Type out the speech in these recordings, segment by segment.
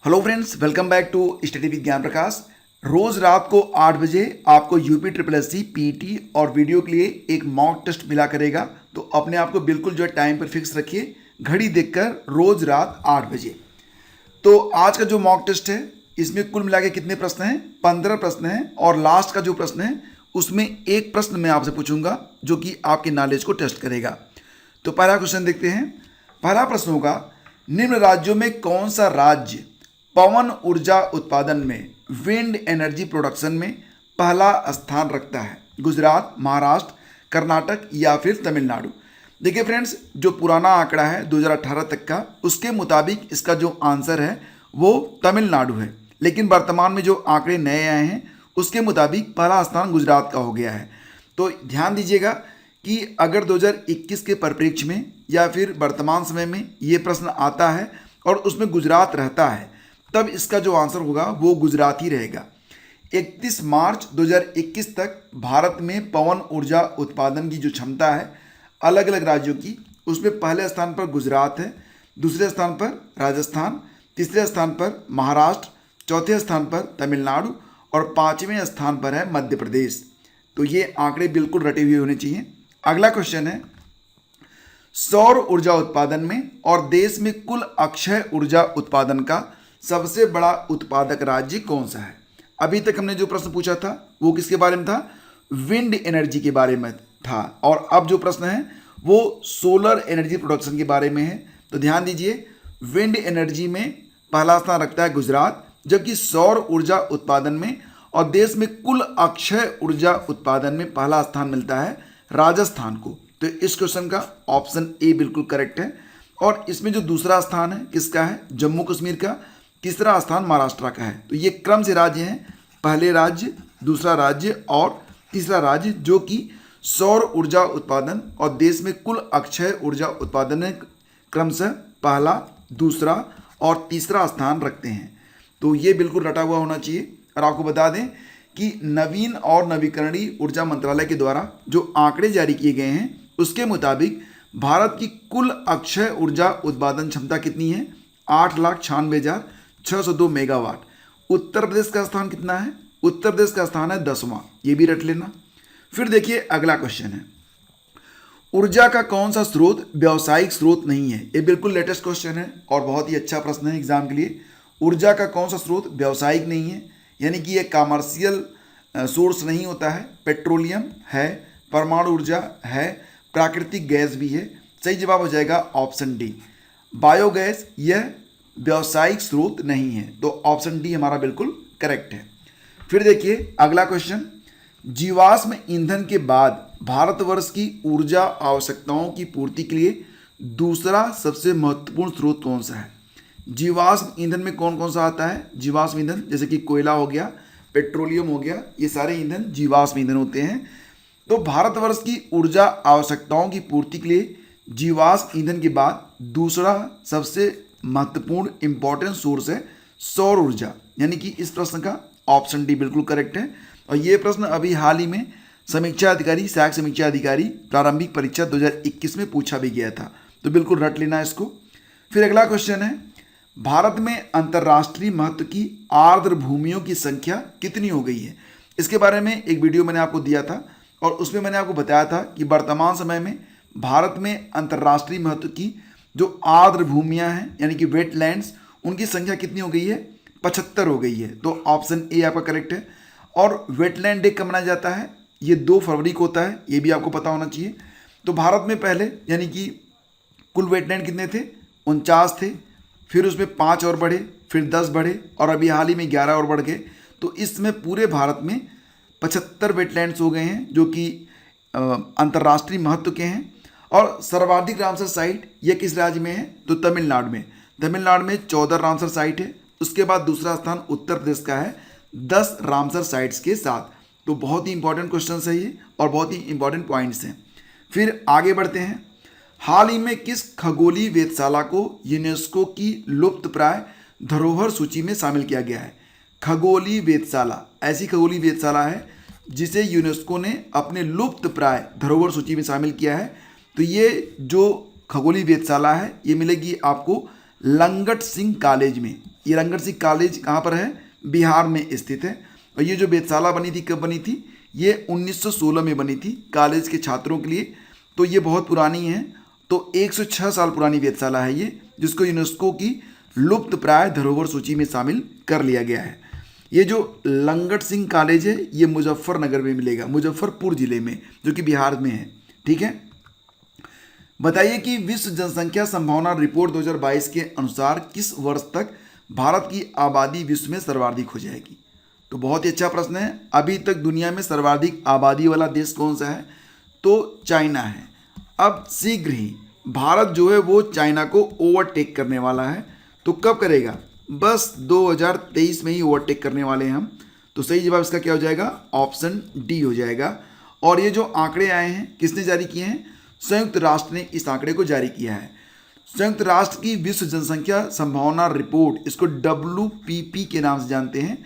Hello friends, welcome back to study with Gyan Prakash. रोज रात को 8 बजे आपको UP triple S C PT और वीडियो के लिए एक मॉक टेस्ट मिला करेगा। तो अपने आप को बिल्कुल जो है टाइम पर फिक्स रखिए, घड़ी देखकर रोज रात 8 बजे। तो आज का जो मॉक टेस्ट है इसमें कुल मिला के कितने प्रश्न हैं? 15 प्रश्न हैं। और लास्ट का जो प्रश्न है उसमें एक प्रश्न मैं आपसे पूछूंगा जो कि आपके नॉलेज को टेस्ट करेगा। तो पहला क्वेश्चन देखते हैं। पहला प्रश्न होगा, निम्न राज्यों में कौन सा राज्य पवन ऊर्जा उत्पादन में, विंड एनर्जी प्रोडक्शन में पहला स्थान रखता है? गुजरात, महाराष्ट्र, कर्नाटक या फिर तमिलनाडु? देखिए फ्रेंड्स, जो पुराना आंकड़ा है 2018 तक का, उसके मुताबिक इसका जो आंसर है वो तमिलनाडु है। लेकिन वर्तमान में जो आंकड़े नए आए हैं उसके मुताबिक पहला स्थान गुजरात का हो गया है। तो ध्यान दीजिएगा कि अगर 2021 के परिप्रेक्ष्य में या फिर वर्तमान समय में ये प्रश्न आता है और उसमें गुजरात रहता है, तब इसका जो आंसर होगा वो गुजरात ही रहेगा। 31 मार्च 2021 तक भारत में पवन ऊर्जा उत्पादन की जो क्षमता है अलग अलग राज्यों की, उसमें पहले स्थान पर गुजरात है, दूसरे स्थान पर राजस्थान, तीसरे स्थान पर महाराष्ट्र, चौथे स्थान पर तमिलनाडु और पाँचवें स्थान पर है मध्य प्रदेश। तो ये आंकड़े बिल्कुल रटे हुए होने चाहिए। अगला क्वेश्चन है, सौर ऊर्जा उत्पादन में और देश में कुल अक्षय ऊर्जा उत्पादन का सबसे बड़ा उत्पादक राज्य कौन सा है? अभी तक हमने जो प्रश्न पूछा था वो किसके बारे में था? विंड एनर्जी के बारे में था। और अब जो प्रश्न है वो सोलर एनर्जी प्रोडक्शन के बारे में है। तो ध्यान दीजिए, विंड एनर्जी में पहला स्थान रखता है गुजरात, जबकि सौर ऊर्जा उत्पादन में और देश में कुल अक्षय ऊर्जा उत्पादन में पहला स्थान मिलता है राजस्थान को। तो इस क्वेश्चन का ऑप्शन ए बिल्कुल करेक्ट है। और इसमें जो दूसरा स्थान है किसका है? जम्मू कश्मीर का। तीसरा स्थान महाराष्ट्र का है। तो ये क्रम से राज्य हैं, पहले राज्य, दूसरा राज्य और तीसरा राज्य, जो कि सौर ऊर्जा उत्पादन और देश में कुल अक्षय ऊर्जा उत्पादन में क्रमशः पहला, दूसरा और तीसरा स्थान रखते हैं। तो ये बिल्कुल रटा हुआ होना चाहिए। और आपको बता दें कि नवीन और नवीकरणीय ऊर्जा मंत्रालय के द्वारा जो आंकड़े जारी किए गए हैं उसके मुताबिक भारत की कुल अक्षय ऊर्जा उत्पादन क्षमता कितनी है? 8,96,602 मेगावाट। उत्तर प्रदेश का स्थान कितना है? उत्तर प्रदेश का स्थान है 10वां। ये भी रट लेना। फिर देखिए अगला क्वेश्चन है, ऊर्जा का कौन सा स्रोत व्यावसायिक स्रोत नहीं है? ये बिल्कुल लेटेस्ट क्वेश्चन है और बहुत ही अच्छा प्रश्न है एग्जाम के लिए। ऊर्जा का कौन सा स्रोत व्यावसायिक नहीं है, यानी कि ये कमर्शियल सोर्स नहीं होता है? पेट्रोलियम है, परमाणु ऊर्जा है, प्राकृतिक गैस भी है। सही जवाब हो जाएगा ऑप्शन डी, बायोगैस। यह व्यावसायिक स्रोत नहीं है। तो ऑप्शन डी हमारा बिल्कुल करेक्ट है। फिर देखिए अगला क्वेश्चन, जीवाश्म ईंधन के बाद भारतवर्ष की ऊर्जा आवश्यकताओं की पूर्ति के लिए दूसरा सबसे महत्वपूर्ण स्रोत कौन सा है? जीवाश्म ईंधन में कौन कौन सा आता है? जीवाश्म ईंधन जैसे कि कोयला हो गया, पेट्रोलियम हो गया, ये सारे ईंधन जीवाश्म ईंधन होते हैं। तो भारतवर्ष की ऊर्जा आवश्यकताओं की पूर्ति के लिए जीवाश्म ईंधन के बाद दूसरा सबसे महत्वपूर्ण इंपॉर्टेंट सोर्स है सौर ऊर्जा, यानी कि इस प्रश्न का ऑप्शन डी बिल्कुल करेक्ट है। और ये प्रश्न अभी हाल ही में समीक्षा अधिकारी, सहायक समीक्षा अधिकारी प्रारंभिक परीक्षा 2021 में पूछा भी गया था। तो बिल्कुल रट लेना इसको। फिर अगला क्वेश्चन है, भारत में अंतर्राष्ट्रीय महत्व की आर्द्र भूमियों की संख्या कितनी हो गई है? इसके बारे में एक वीडियो मैंने आपको दिया था और उसमें मैंने आपको बताया था कि वर्तमान समय में भारत में अंतर्राष्ट्रीय महत्व की जो आर्द्र भूमियां हैं, यानी कि वेटलैंड्स, उनकी संख्या कितनी हो गई है? 75 हो गई है। तो ऑप्शन ए आपका करेक्ट है। और वेटलैंड डे कब मनाया जाता है? ये 2 फरवरी को होता है, ये भी आपको पता होना चाहिए। तो भारत में पहले यानी कि कुल वेटलैंड कितने थे? 49 थे। फिर उसमें 5 और बढ़े, फिर 10 बढ़े और अभी हाल ही में 11 और बढ़ गए। तो इसमें पूरे भारत में 75 वेटलैंड्स हो गए हैं जो कि अंतर्राष्ट्रीय महत्व के हैं। और सर्वाधिक रामसर साइट ये किस राज्य में है? तो तमिलनाडु में। तमिलनाडु में 14 रामसर साइट है। उसके बाद दूसरा स्थान उत्तर प्रदेश का है 10 रामसर साइट्स के साथ। तो बहुत ही इंपॉर्टेंट क्वेश्चन है ये और बहुत ही इंपॉर्टेंट पॉइंट्स हैं। फिर आगे बढ़ते हैं, हाल ही में किस खगोलीय वेधशाला को यूनेस्को की लुप्तप्राय धरोहर सूची में शामिल किया गया है? खगोलीय वेधशाला, ऐसी खगोलीय वेधशाला है जिसे यूनेस्को ने अपने लुप्तप्राय धरोहर सूची में शामिल किया है। तो ये जो खगोलीय वेधशाला है ये मिलेगी आपको लंगट सिंह कॉलेज में। ये लंगट सिंह कॉलेज कहाँ पर है? बिहार में स्थित है। और ये जो वेधशाला बनी थी कब बनी थी? ये 1916 में बनी थी कॉलेज के छात्रों के लिए। तो ये बहुत पुरानी है। तो 106 साल पुरानी वेधशाला है ये, जिसको यूनेस्को की लुप्त प्राय धरोहर सूची में शामिल कर लिया गया है। ये जो लंगट सिंह कॉलेज है ये मुजफ्फरनगर में मिलेगा, मुजफ्फरपुर जिले में, जो कि बिहार में है। ठीक है, बताइए कि विश्व जनसंख्या संभावना रिपोर्ट 2022 के अनुसार किस वर्ष तक भारत की आबादी विश्व में सर्वाधिक हो जाएगी? तो बहुत ही अच्छा प्रश्न है। अभी तक दुनिया में सर्वाधिक आबादी वाला देश कौन सा है? तो चाइना है। अब शीघ्र ही भारत जो है वो चाइना को ओवरटेक करने वाला है। तो कब करेगा? बस 2023 में ही ओवरटेक करने वाले हैं हम। तो सही जवाब इसका क्या हो जाएगा? ऑप्शन डी हो जाएगा। और ये जो आंकड़े आए हैं किसने जारी किए हैं? संयुक्त राष्ट्र ने इस आंकड़े को जारी किया है। संयुक्त राष्ट्र की विश्व जनसंख्या संभावना रिपोर्ट, इसको WPP के नाम से जानते हैं।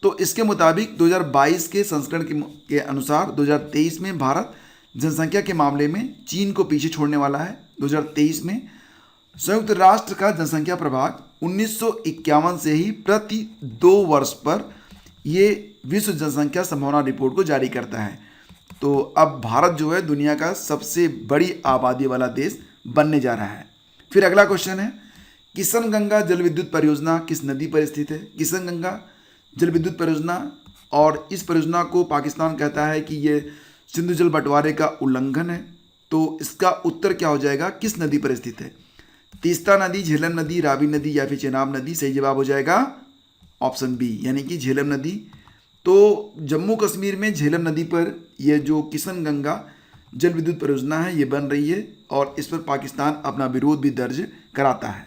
तो इसके मुताबिक 2022 के संस्करण के अनुसार 2023 में भारत जनसंख्या के मामले में चीन को पीछे छोड़ने वाला है। 2023 में संयुक्त राष्ट्र का जनसंख्या प्रभाग 1951 से ही प्रति 2 वर्ष पर ये विश्व जनसंख्या संभावना रिपोर्ट को जारी करता है। तो अब भारत जो है दुनिया का सबसे बड़ी आबादी वाला देश बनने जा रहा है। फिर अगला क्वेश्चन है, किशन गंगा जल विद्युत परियोजना किस नदी पर स्थित है? किशन गंगा जल विद्युत परियोजना, और इस परियोजना को पाकिस्तान कहता है कि ये सिंधु जल बंटवारे का उल्लंघन है। तो इसका उत्तर क्या हो जाएगा? किस नदी पर स्थित है? तीस्ता नदी, झेलम नदी, रावी नदी या फिर चेनाब नदी? सही जवाब हो जाएगा ऑप्शन बी, यानी कि झेलम नदी। तो जम्मू कश्मीर में झेलम नदी पर यह जो किशन गंगा जल विद्युत परियोजना है ये बन रही है, और इस पर पाकिस्तान अपना विरोध भी दर्ज कराता है।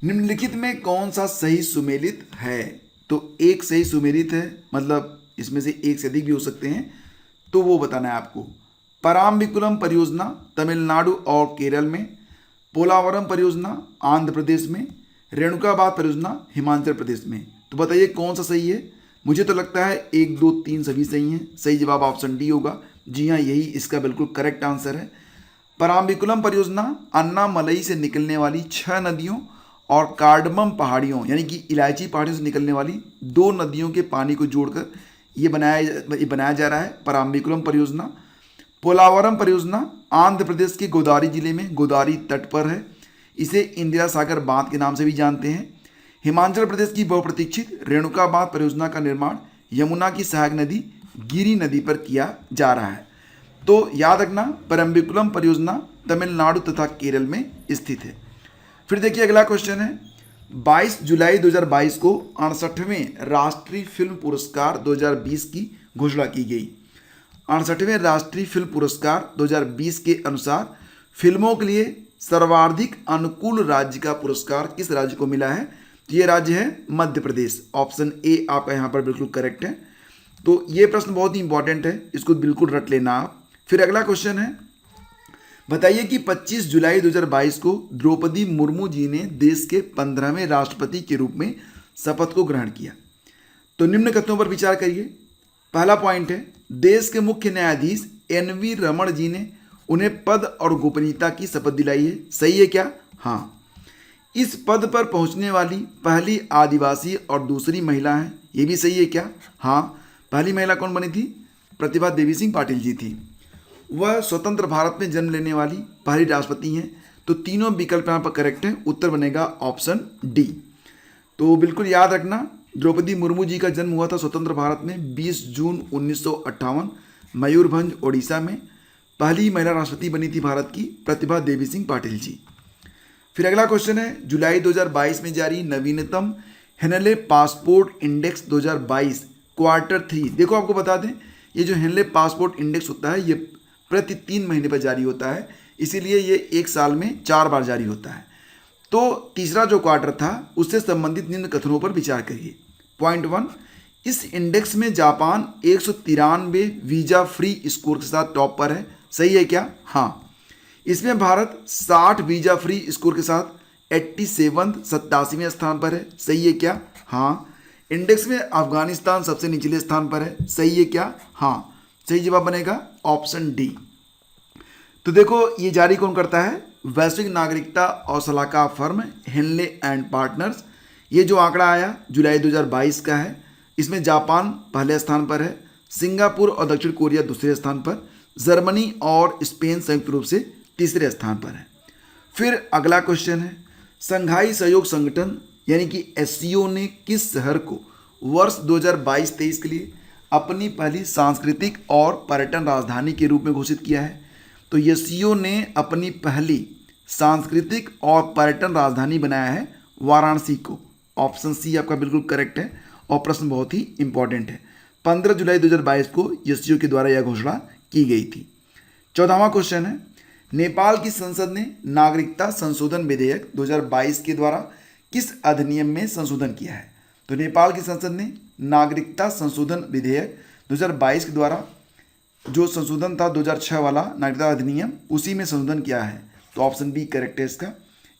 निम्नलिखित में कौन सा सही सुमेलित है? तो एक सही सुमेलित है, मतलब इसमें से एक से अधिक भी हो सकते हैं, तो वो बताना है आपको। पराम्बिकुलम परियोजना तमिलनाडु और केरल में, पोलावरम परियोजना आंध्र प्रदेश में, रेणुकाबाद परियोजना हिमाचल प्रदेश में। तो बताइए कौन सा सही है? मुझे तो लगता है 1, 2, 3 सभी सही हैं। सही जवाब ऑप्शन डी होगा। जी हाँ, यही इसका बिल्कुल करेक्ट आंसर है। पराम्बिकुलम परियोजना अन्नामलई से निकलने वाली 6 नदियों और कार्डमम पहाड़ियों यानी कि इलायची पहाड़ियों से निकलने वाली 2 नदियों के पानी को जोड़कर ये बनाया जा रहा है पराम्बिकुलम परियोजना। पोलावरम परियोजना आंध्र प्रदेश के गोदावरी जिले में गोदावरी तट पर है। इसे इंदिरा सागर बांध के नाम से भी जानते हैं। हिमाचल प्रदेश की बहुप्रतीक्षित रेणुकाबाद परियोजना का निर्माण यमुना की सहायक नदी गिरी नदी पर किया जा रहा है। तो याद रखना, परम्बिकुलम परियोजना तमिलनाडु तथा केरल में स्थित है। फिर देखिए अगला क्वेश्चन है, 22 जुलाई 2022 को 68वें राष्ट्रीय फिल्म पुरस्कार 2020 की घोषणा की गई। 68वें राष्ट्रीय फिल्म पुरस्कार 2020 के अनुसार फिल्मों के लिए सर्वाधिक अनुकूल राज्य का पुरस्कार किस राज्य को मिला है? तो ये राज्य है मध्य प्रदेश। ऑप्शन ए आपका यहाँ पर बिल्कुल करेक्ट है। तो ये प्रश्न बहुत ही इंपॉर्टेंट है, इसको बिल्कुल रट लेना आप। फिर अगला क्वेश्चन है, बताइए कि 25 जुलाई 2022 को द्रौपदी मुर्मू जी ने देश के 15वें राष्ट्रपति के रूप में शपथ को ग्रहण किया। तो निम्न कथनों पर विचार करिए। पहला पॉइंट है, देश के मुख्य न्यायाधीश NV रमण जी ने उन्हें पद और गोपनीयता की शपथ दिलाई है। सही है क्या? हाँ। इस पद पर पहुंचने वाली पहली आदिवासी और दूसरी महिला है। ये भी सही है क्या? हाँ। पहली महिला कौन बनी थी? प्रतिभा देवी सिंह पाटिल जी थी। वह स्वतंत्र भारत में जन्म लेने वाली पहली राष्ट्रपति हैं। तो तीनों विकल्प यहाँ पर करेक्ट हैं। उत्तर बनेगा ऑप्शन डी। तो बिल्कुल याद रखना, द्रौपदी मुर्मू जी का जन्म हुआ था स्वतंत्र भारत में 20 जून 1958 मयूरभंज ओडिशा में। पहली महिला राष्ट्रपति बनी थी भारत की प्रतिभा देवी सिंह पाटिल जी। फिर अगला क्वेश्चन है, जुलाई 2022 में जारी नवीनतम हेनले पासपोर्ट इंडेक्स 2022 क्वार्टर 3। देखो आपको बता दें, ये जो हेनले पासपोर्ट इंडेक्स होता है ये प्रति 3 महीने पर जारी होता है, इसीलिए ये 1 साल में 4 बार जारी होता है। तो तीसरा जो क्वार्टर था उससे संबंधित निम्न कथनों पर विचार करिए। पॉइंट 1, इस इंडेक्स में जापान 193 वीजा फ्री स्कोर के साथ टॉप पर है। सही है क्या? हाँ। इसमें भारत 60 वीजा फ्री स्कोर के साथ 87वें स्थान पर है। सही है क्या? हाँ। इंडेक्स में अफगानिस्तान सबसे निचले स्थान पर है। सही है क्या? हाँ। सही जवाब बनेगा ऑप्शन डी। तो देखो ये जारी कौन करता है? वैश्विक नागरिकता और सलाहकार फर्म हेनले एंड पार्टनर्स। ये जो आंकड़ा आया जुलाई 2022 का है, इसमें जापान पहले स्थान पर है, सिंगापुर और दक्षिण कोरिया दूसरे स्थान पर, जर्मनी और स्पेन संयुक्त रूप से तीसरे स्थान पर है। फिर अगला क्वेश्चन है, संघाई सहयोग संगठन यानी कि एससीओ ने किस शहर को वर्ष 2022-23 के लिए अपनी पहली सांस्कृतिक और पर्यटन राजधानी के रूप में घोषित किया है? तो एससीओ ने अपनी पहली सांस्कृतिक और पर्यटन राजधानी बनाया है वाराणसी को। ऑप्शन सी आपका बिल्कुल करेक्ट है और प्रश्न बहुत ही इंपॉर्टेंट है। 15 जुलाई 2022 को एससीओ के द्वारा यह घोषणा की गई थी। 14वां क्वेश्चन है, नेपाल की संसद ने नागरिकता संशोधन विधेयक 2022 के द्वारा किस अधिनियम में संशोधन किया है? तो नेपाल की संसद ने नागरिकता संशोधन विधेयक 2022 के द्वारा जो संशोधन था 2006 वाला नागरिकता अधिनियम, उसी में संशोधन किया है। तो ऑप्शन बी करेक्ट है इसका।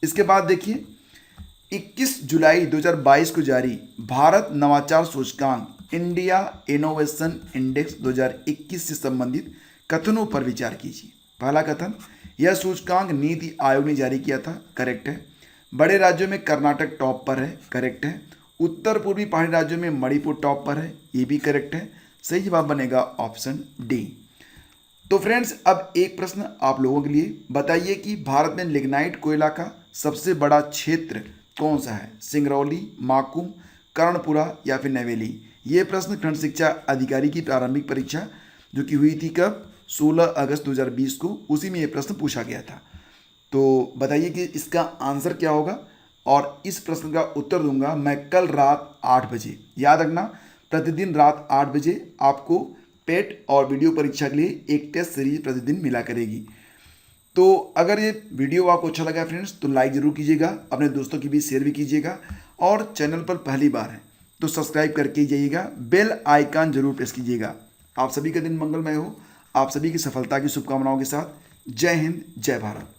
इसके बाद देखिए 21 जुलाई 2022 को जारी भारत नवाचार सूचकांक इंडिया इनोवेशन इंडेक्स 2021 से संबंधित कथनों पर विचार कीजिए। पहला कथन, यह सूचकांक नीति आयोग ने जारी किया था, करेक्ट है। बड़े राज्यों में कर्नाटक टॉप पर है, करेक्ट है। उत्तर पूर्वी पहाड़ी राज्यों में मणिपुर टॉप पर है, ये भी करेक्ट है। सही जवाब बनेगा ऑप्शन डी। तो फ्रेंड्स अब एक प्रश्न आप लोगों के लिए, बताइए कि भारत में लिग्नाइट कोयला का सबसे बड़ा क्षेत्र कौन सा है? सिंगरौली, माकुम, कर्णपुरा या फिर नवेली? ये प्रश्न खंड शिक्षा अधिकारी की प्रारंभिक परीक्षा जो कि हुई थी कब? 16 अगस्त 2020 को, उसी में ये प्रश्न पूछा गया था। तो बताइए कि इसका आंसर क्या होगा, और इस प्रश्न का उत्तर दूंगा मैं कल रात 8 बजे। याद रखना, प्रतिदिन रात 8 बजे आपको पेट और वीडियो परीक्षा के लिए एक टेस्ट सीरीज प्रतिदिन मिला करेगी। तो अगर ये वीडियो आपको अच्छा लगा फ्रेंड्स तो लाइक ज़रूर कीजिएगा, अपने दोस्तों के बीच शेयर भी कीजिएगा, और चैनल पर पहली बार है तो सब्सक्राइब करके जाइएगा, बेल आइकन जरूर प्रेस कीजिएगा। आप सभी का दिन मंगलमय हो। आप सभी की सफलता की शुभकामनाओं के साथ जय हिंद, जय भारत।